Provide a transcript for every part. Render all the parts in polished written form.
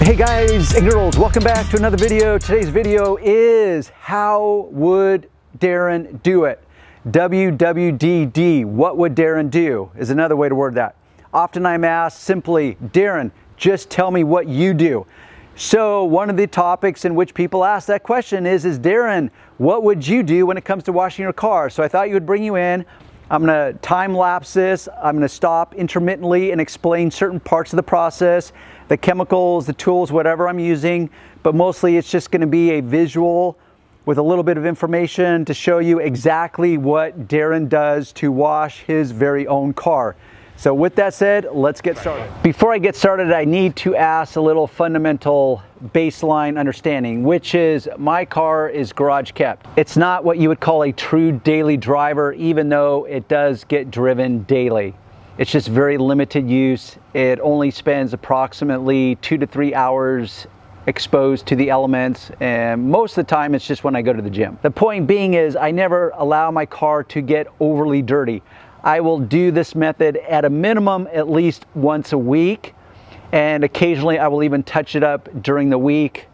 Hey guys and girls, welcome back to another video. Today's video is how would Darren do it? WWDD, what would Darren do, is another way to word that. Often I'm asked simply, Darren, just tell me what you do. So one of the topics in which people ask that question is Darren, what would you do when it comes to washing your car? So I thought you would bring you in. I'm gonna time lapse this. I'm gonna stop intermittently and explain certain parts of the process, the chemicals, the tools, whatever I'm using, but mostly it's just gonna be a visual with a little bit of information to show you exactly what Darren does to wash his very own car. So with that said, let's get started. Before I get started, I need to ask a little fundamental baseline understanding, which is my car is garage kept. It's not what you would call a true daily driver, even though it does get driven daily. It's just very limited use. It only spends approximately 2 to 3 hours exposed to the elements, and most of the time it's just when I go to the gym. The point being is I never allow my car to get overly dirty. I will do this method at a minimum at least once a week, and occasionally I will even touch it up during the week,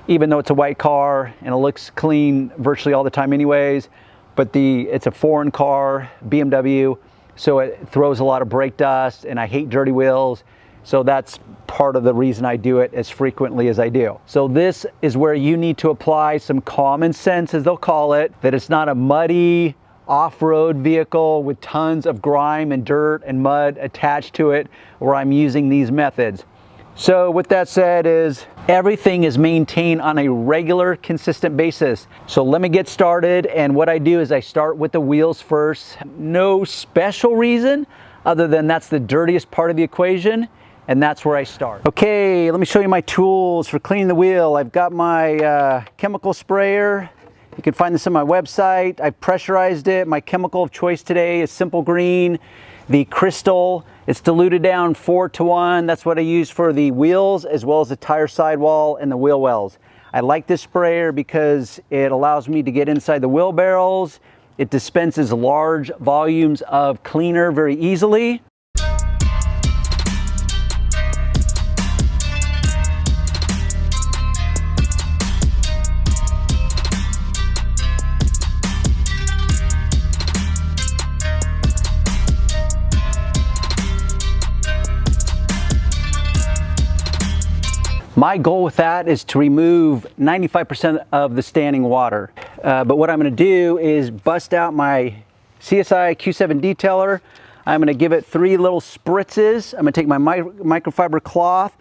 even though it's a white car and it looks clean virtually all the time anyways. But it's a foreign car, BMW, so it throws a lot of brake dust, and I hate dirty wheels. So that's part of the reason I do it as frequently as I do. So this is where you need to apply some common sense, as they'll call it, that it's not a muddy off-road vehicle with tons of grime and dirt and mud attached to it where I'm using these methods. So with that said, everything is maintained on a regular, consistent basis. So let me get started, and what I do is I start with the wheels first. No special reason other than that's the dirtiest part of the equation, and that's where I start. Okay, let me show you my tools for cleaning the wheel. I've got my chemical sprayer. You can find this on my website. I've pressurized it. My chemical of choice today is Simple Green, the Crystal. It's diluted down 4:1. That's what I use for the wheels as well as the tire sidewall and the wheel wells. I like this sprayer because it allows me to get inside the wheel barrels. It dispenses large volumes of cleaner very easily. My goal with that is to remove 95% of the standing water. But what I'm going to do is bust out my CSI Q7 detailer. I'm going to give it 3 little spritzes. I'm going to take my microfiber cloth.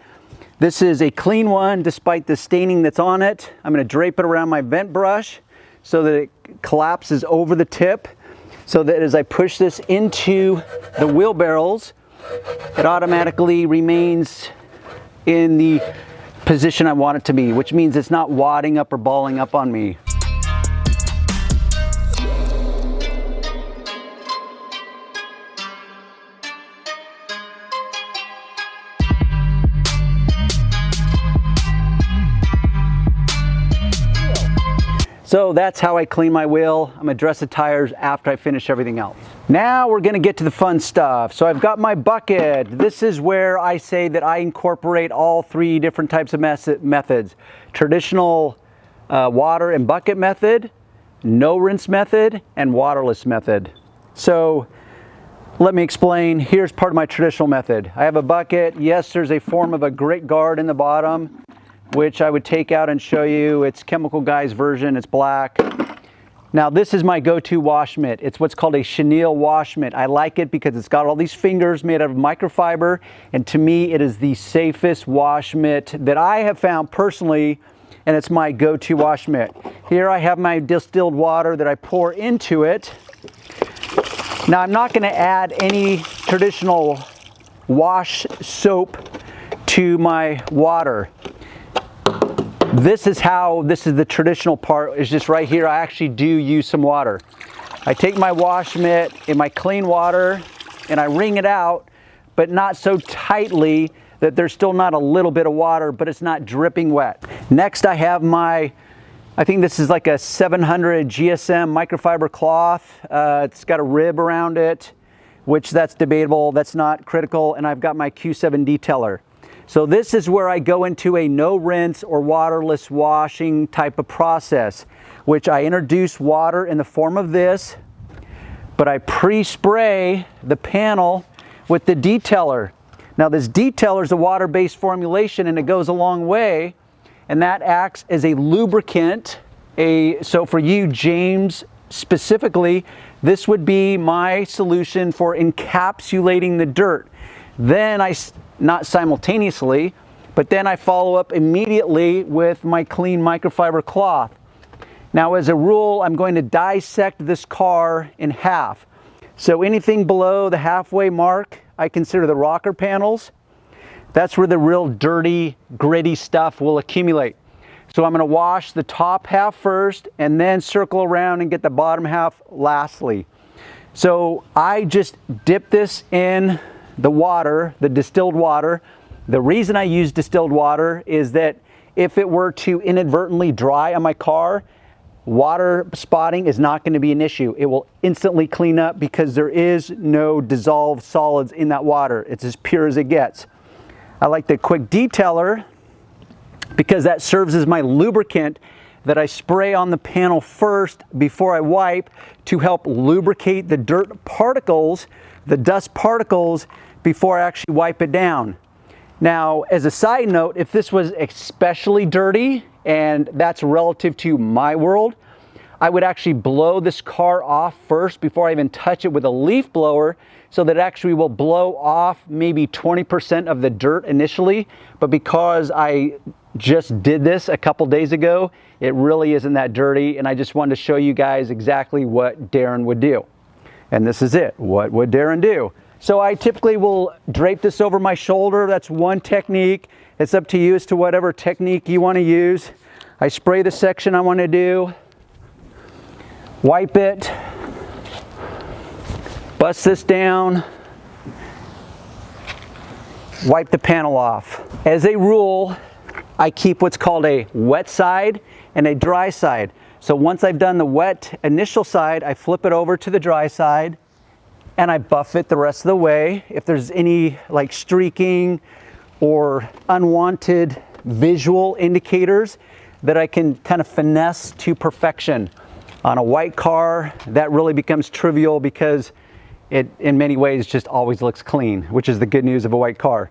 This is a clean one despite the staining that's on it. I'm going to drape it around my vent brush so that it collapses over the tip, so that as I push this into the wheel barrels, it automatically remains in the position I want it to be, which means it's not wadding up or balling up on me. So that's how I clean my wheel. I'm gonna dress the tires after I finish everything else. Now we're gonna get to the fun stuff. So I've got my bucket. This is where I say that I incorporate all 3 different types of methods. Traditional water and bucket method, no rinse method, and waterless method. So let me explain. Here's part of my traditional method. I have a bucket. Yes, there's a form of a grit guard in the bottom, which I would take out and show you. It's Chemical Guy's version, it's black. Now this is my go-to wash mitt. It's what's called a chenille wash mitt. I like it because it's got all these fingers made out of microfiber, and to me it is the safest wash mitt that I have found personally, and it's my go-to wash mitt. Here I have my distilled water that I pour into it. Now I'm not gonna add any traditional wash soap to my water. This is the traditional part, is just right here. I actually do use some water. I take my wash mitt in my clean water and I wring it out, but not so tightly that there's still not a little bit of water, but it's not dripping wet. Next I have I think this is like a 700 GSM microfiber cloth. It's got a rib around it, which that's debatable. That's not critical. And I've got my Q7 detailer. So this is where I go into a no rinse or waterless washing type of process, which I introduce water in the form of this, but I pre-spray the panel with the detailer. Now this detailer is a water-based formulation and it goes a long way, and that acts as a lubricant. So for you, James, specifically, this would be my solution for encapsulating the dirt. Then not simultaneously, but then I follow up immediately with my clean microfiber cloth. Now as a rule, I'm going to dissect this car in half. So anything below the halfway mark, I consider the rocker panels. That's where the real dirty, gritty stuff will accumulate. So I'm going to wash the top half first and then circle around and get the bottom half lastly. So I just dip this in the water, the distilled water. The reason I use distilled water is that if it were to inadvertently dry on my car, water spotting is not going to be an issue. It will instantly clean up because there is no dissolved solids in that water. It's as pure as it gets. I like the quick detailer because that serves as my lubricant that I spray on the panel first before I wipe to help lubricate the dirt particles, the dust particles, before I actually wipe it down. Now, as a side note, if this was especially dirty, and that's relative to my world, I would actually blow this car off first before I even touch it with a leaf blower, so that it actually will blow off maybe 20% of the dirt initially. But because I just did this a couple days ago, it really isn't that dirty, and I just wanted to show you guys exactly what Darren would do. And this is it. What would Darren do? So I typically will drape this over my shoulder. That's one technique. It's up to you as to whatever technique you want to use. I spray the section I want to do, wipe it, bust this down, wipe the panel off. As a rule, I keep what's called a wet side and a dry side. So once I've done the wet initial side, I flip it over to the dry side and I buff it the rest of the way. If there's any like streaking or unwanted visual indicators that I can kind of finesse to perfection. On a white car, that really becomes trivial because it in many ways just always looks clean, which is the good news of a white car.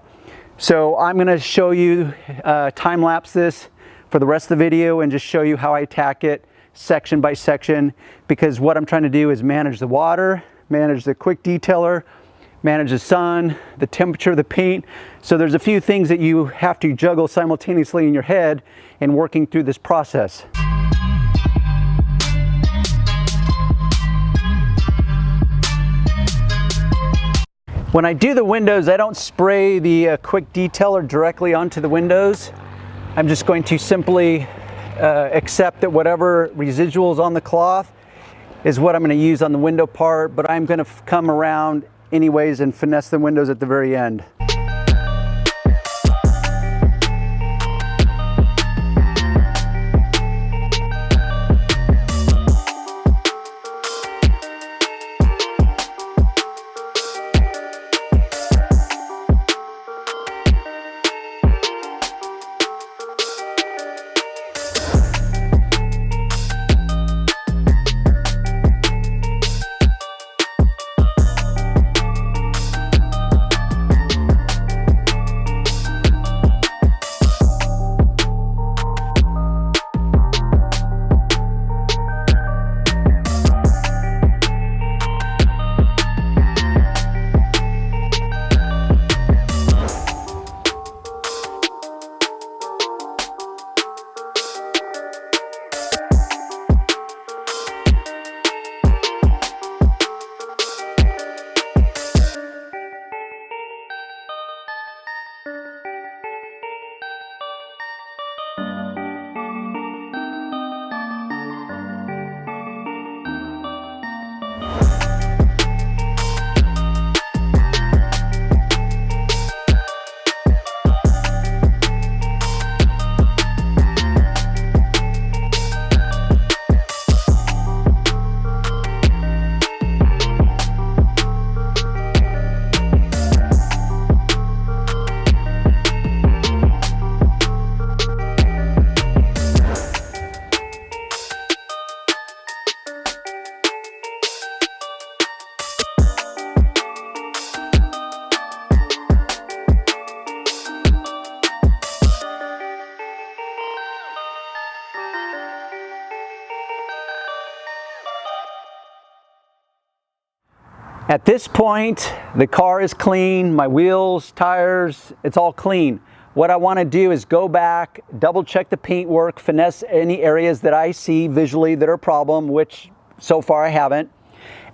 So I'm going to show you time-lapse this for the rest of the video and just show you how I attack it section by section, because what I'm trying to do is manage the water, manage the quick detailer, manage the sun, the temperature of the paint. So there's a few things that you have to juggle simultaneously in your head in working through this process. When I do the windows, I don't spray the quick detailer directly onto the windows. I'm just going to simply accept that whatever residuals on the cloth is what I'm going to use on the window part, but I'm going to come around anyways and finesse the windows at the very end. At this point, the car is clean, my wheels, tires, it's all clean. What I want to do is go back, double check the paintwork, finesse any areas that I see visually that are a problem, which so far I haven't.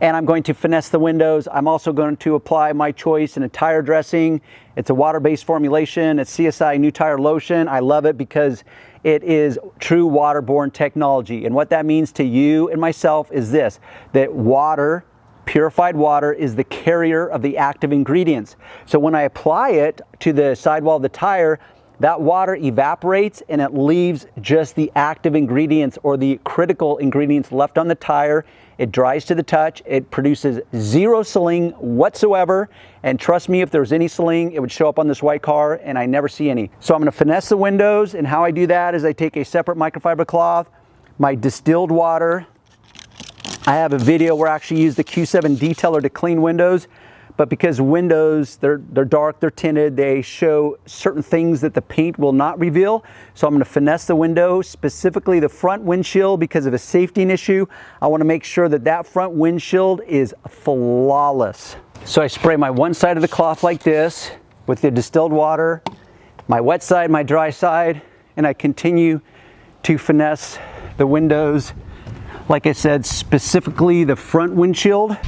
And I'm going to finesse the windows. I'm also going to apply my choice in a tire dressing. It's a water-based formulation. It's CSI New Tire Lotion. I love it because it is true waterborne technology. And what that means to you and myself is this, that water, purified water, is the carrier of the active ingredients. So when I apply it to the sidewall of the tire, that water evaporates and it leaves just the active ingredients or the critical ingredients left on the tire. It dries to the touch. It produces zero sling whatsoever. And trust me, if there's any sling, it would show up on this white car, and I never see any. So I'm going to finesse the windows, and how I do that is I take a separate microfiber cloth, my distilled water. I have a video where I actually use the Q7 detailer to clean windows, but because windows, they're dark, they're tinted, they show certain things that the paint will not reveal. So I'm going to finesse the window, specifically the front windshield, because of a safety issue. I want to make sure that that front windshield is flawless. So I spray my one side of the cloth like this with the distilled water, my wet side, my dry side, and I continue to finesse the windows. Like I said, specifically the front windshield.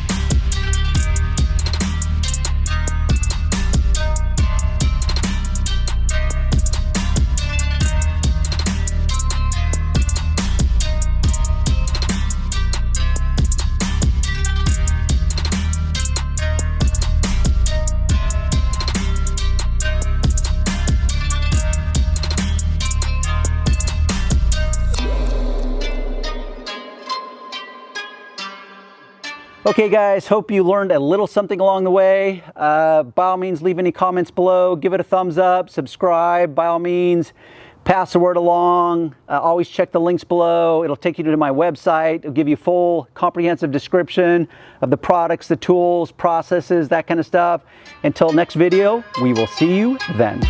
Okay guys, hope you learned a little something along the way. By all means, leave any comments below, give it a thumbs up, subscribe, by all means, pass the word along. Always check the links below. It'll take you to my website. It'll give you full comprehensive description of the products, the tools, processes, that kind of stuff. Until next video, we will see you then.